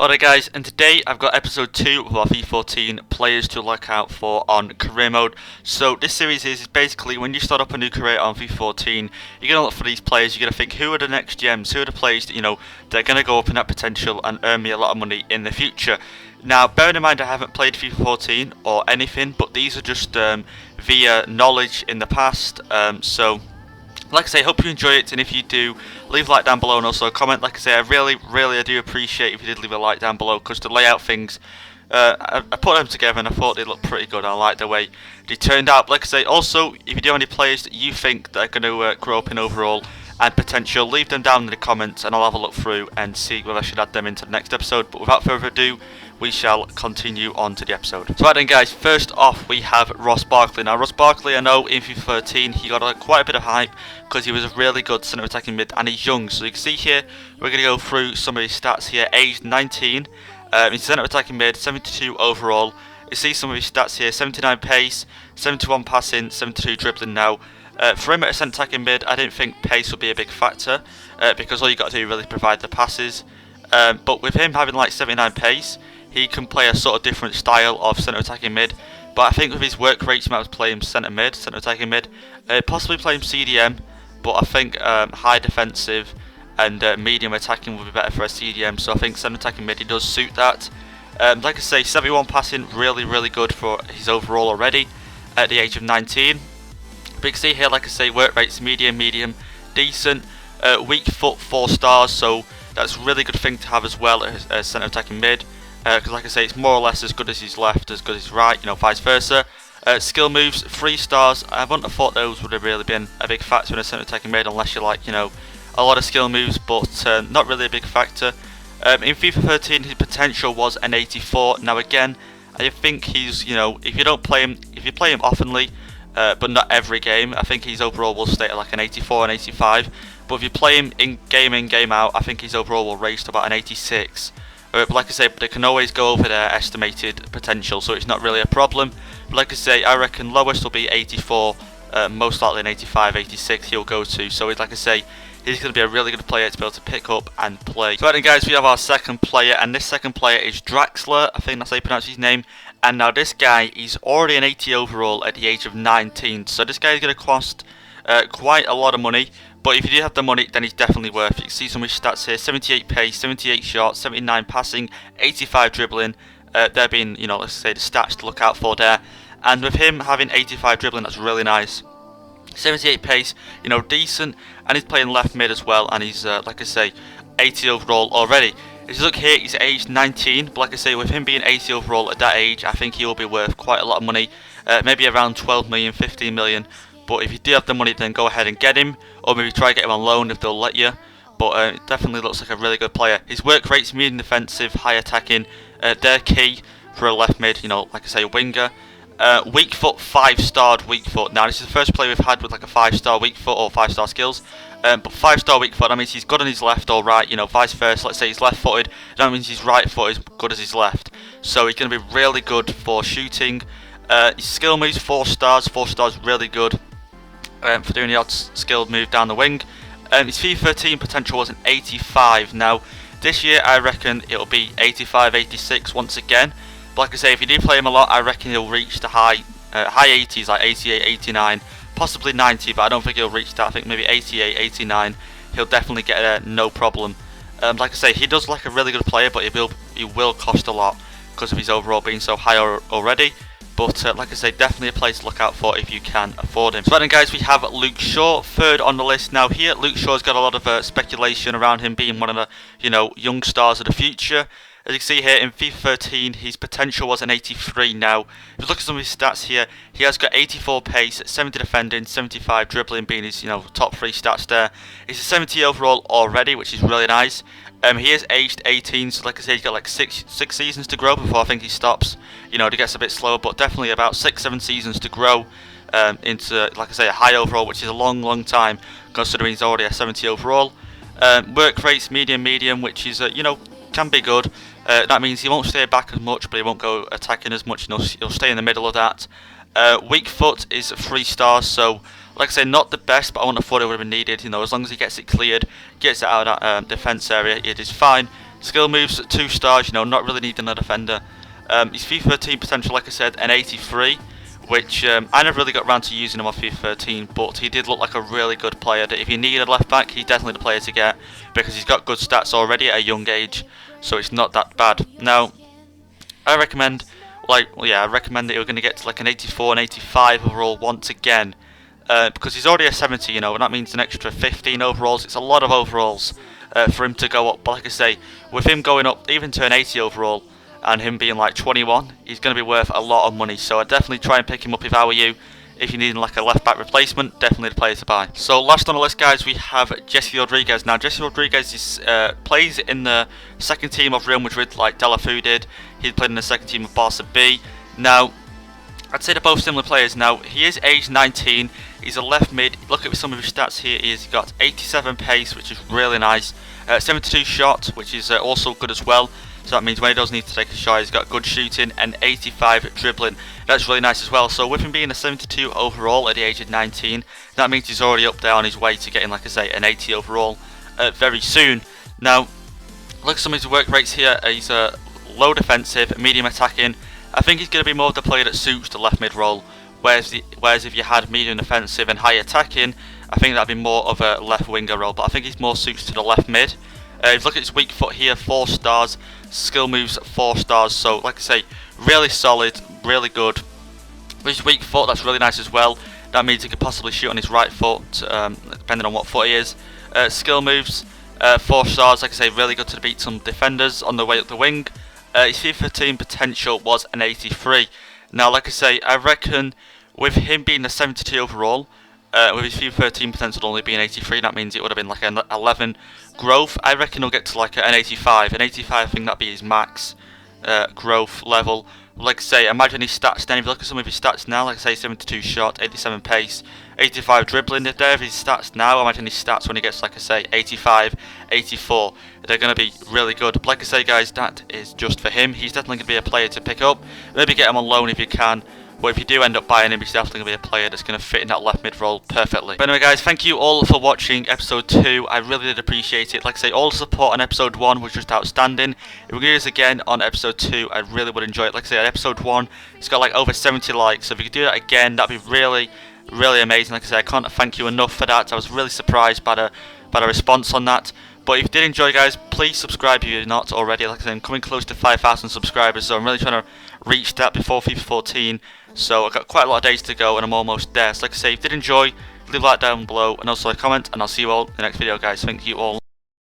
Alright guys, and today I've got episode 2 of our FIFA 14 players to look out for on career mode. So this series is basically when you start up a new career on FIFA 14, you're going to look for these players, you're going to think who are the next gems, who are the players that, they're going to go up in that potential and earn me a lot of money in the future. Now, bearing in mind I haven't played FIFA 14 or anything, but these are just via knowledge in the past, like I say, hope you enjoy it, and if you do, leave a like down below and also a comment. Like I say, I do appreciate if you did leave a like down below, because to lay out things, I put them together and I thought they looked pretty good. I like the way they turned out. Like I say, also, if you do have any players that you think that are going to grow up in overall and potential, leave them down in the comments and I'll have a look through and see whether I should add them into the next episode. But without further ado, we shall continue on to the episode. So right then guys, first off we have Barkley. Now Ross Barkley, I know in FIFA 13 he got quite a bit of hype because he was a really good centre attacking mid and he's young. So you can see here, we're going to go through some of his stats here. Aged 19, he's centre attacking mid, 72 overall. You see some of his stats here, 79 pace, 71 passing, 72 dribbling now. For him at a centre attacking mid, I didn't think pace would be a big factor because all you got to do is really provide the passes. But with him having like 79 pace, he can play a sort of different style of centre attacking mid. But I think with his work rates, you might play him centre attacking mid, possibly play him CDM. But I think high defensive and medium attacking would be better for a CDM. So I think centre attacking mid, he does suit that. Like I say, 71 passing, really good for his overall already at the age of 19. But you can see here, like I say, work rates medium, decent. Weak foot 4 stars, so that's a really good thing to have as well as centre attacking mid. Because like I say, it's more or less as good as his left, as good as his right, vice versa. Skill moves, 3 stars. I wouldn't have thought those would have really been a big factor in a centre attacking mid unless you like, a lot of skill moves, but not really a big factor. In FIFA 13, his potential was an 84. Now again, I think he's, if you play him oftenly, but not every game, I think his overall will stay at like an 84 and 85. But if you play him in game out, I think his overall will raise to about an 86. But like I say, they can always go over their estimated potential, so it's not really a problem. But like I say, I reckon lowest will be 84, most likely an 85, 86 he'll go to. So like I say, he's going to be a really good player to be able to pick up and play. So right then guys, we have our second player, and this second player is Draxler. I think that's how you pronounce his name. And now this guy, he's already an 80 overall at the age of 19. So this guy is going to cost quite a lot of money. But if you do have the money, then he's definitely worth it. You can see some of his stats here, 78 pace, 78 shot, 79 passing, 85 dribbling. They're being, let's say the stats to look out for there. And with him having 85 dribbling, that's really nice. 78 pace, decent. And he's playing left mid as well. And he's, like I say, 80 overall already. If you look here, he's aged 19. But like I say, with him being 80 overall at that age, I think he will be worth quite a lot of money. Maybe around 12 million, 15 million. But if you do have the money, then go ahead and get him, or maybe try to get him on loan if they'll let you. But it definitely looks like a really good player. His work rates, medium defensive, high attacking, they're key for a left mid, like I say, a winger. Weak foot, 5-starred weak foot. Now this is the first player we've had with like a 5-star weak foot or 5-star skills. But 5-star weak foot, that means he's good on his left or right, vice versa. Let's say he's left footed, that means his right foot is good as his left. So he's going to be really good for shooting. His skill moves, 4 stars, 4 stars really good. For doing the odd skilled move down the wing. His FIFA 13 potential was an 85. Now this year I reckon it'll be 85, 86 once again. But like I say, if you do play him a lot, I reckon he'll reach the high 80s, like 88, 89, possibly 90. But I don't think he'll reach that. I think maybe 88, 89. He'll definitely get there, no problem. Like I say, he does like a really good player, but he will cost a lot because of his overall being so high already. But like I say, definitely a place to look out for if you can afford him. So then guys, we have Luke Shaw, third on the list. Now here, Luke Shaw's got a lot of speculation around him being one of the, young stars of the future. As you can see here, in FIFA 13, his potential was an 83 now. If you look at some of his stats here, he has got 84 pace, 70 defending, 75 dribbling being his, top 3 stats there. He's a 70 overall already, which is really nice. He is aged 18, so like I said, he's got like six seasons to grow before I think he stops. It gets a bit slower, but definitely about 6-7 seasons to grow into, like I say, a high overall, which is a long time, considering he's already a 70 overall. Work rates medium, which is, can be good. That means he won't stay back as much, but he won't go attacking as much. He'll stay in the middle of that. Weak foot is 3 stars, so like I say, not the best, but I wouldn't have thought it would have been needed. As long as he gets it cleared, gets it out of that defence area, it is fine. Skill moves 2 stars, you know, not really needing a defender. His FIFA 13 potential, like I said, an 83, which I never really got around to using him on FIFA 13, but he did look like a really good player. That if you need a left back, he's definitely the player to get, because he's got good stats already at a young age, so it's not that bad. Now, I recommend, I recommend that you're going to get to like an 84 and 85 overall once again, because he's already a 70, you know, and that means an extra 15 overalls. It's a lot of overalls for him to go up, but like I say, with him going up even to an 80 overall, and him being like 21, he's going to be worth a lot of money. So I'd definitely try and pick him up if I were you. If you need like a left back replacement, definitely the player to buy. So last on the list, guys, we have Jesse Rodriguez. Now Jesse Rodriguez is, plays in the second team of Real Madrid like Deulofeu did. He played in the second team of Barca B. Now I'd say they're both similar players. Now he is age 19. He's a left mid. Look at some of his stats here. He's got 87 pace, which is really nice. 72 shot, which is also good as well. So that means when he does need to take a shot, he's got good shooting, and 85 dribbling. That's really nice as well. So with him being a 72 overall at the age of 19, that means he's already up there on his way to getting, like I say, an 80 overall very soon. Now, look at some of his work rates here. He's low defensive, medium attacking. I think he's going to be more of the player that suits the left mid role. Whereas if you had medium defensive and high attacking, I think that'd be more of a left winger role. But I think he's more suits to the left mid. If you look at his weak foot here, 4 stars. Skill moves 4 stars. So like I say, really solid, really good. With his weak foot, that's really nice as well. That means he could possibly shoot on his right foot, depending on what foot he is. Skill moves 4 stars. Like I say, really good to beat some defenders on the way up the wing. His FIFA 13 potential was an 83. Now, like I say, I reckon with him being a 72 overall, with his FIFA 13 potential only being 83, that means it would have been like an 11 growth. I reckon he'll get to like an 85. An 85, I think that'd be his max growth level. Like I say, imagine his stats then. If you look at some of his stats now, like I say, 72 shot, 87 pace, 85 dribbling. If they're his stats now, imagine his stats when he gets, like I say, 85, 84. They're going to be really good. But like I say, guys, that is just for him. He's definitely going to be a player to pick up. Maybe get him on loan if you can. But if you do end up buying him, he's definitely going to be a player that's going to fit in that left mid role perfectly. But anyway, guys, thank you all for watching episode 2. I really did appreciate it. Like I say, all the support on episode 1 was just outstanding. If we do this again on episode 2, I really would enjoy it. Like I say, on episode 1, it's got like over 70 likes. So if you could do that again, that'd be really, really amazing. Like I say, I can't thank you enough for that. I was really surprised by the response on that. But if you did enjoy, guys, please subscribe if you're not already. Like I said, I'm coming close to 5,000 subscribers, so I'm really trying to reach that before FIFA 14. So I've got quite a lot of days to go, and I'm almost there. So like I say, if you did enjoy, leave a like down below, and also a comment, and I'll see you all in the next video, guys. Thank you all.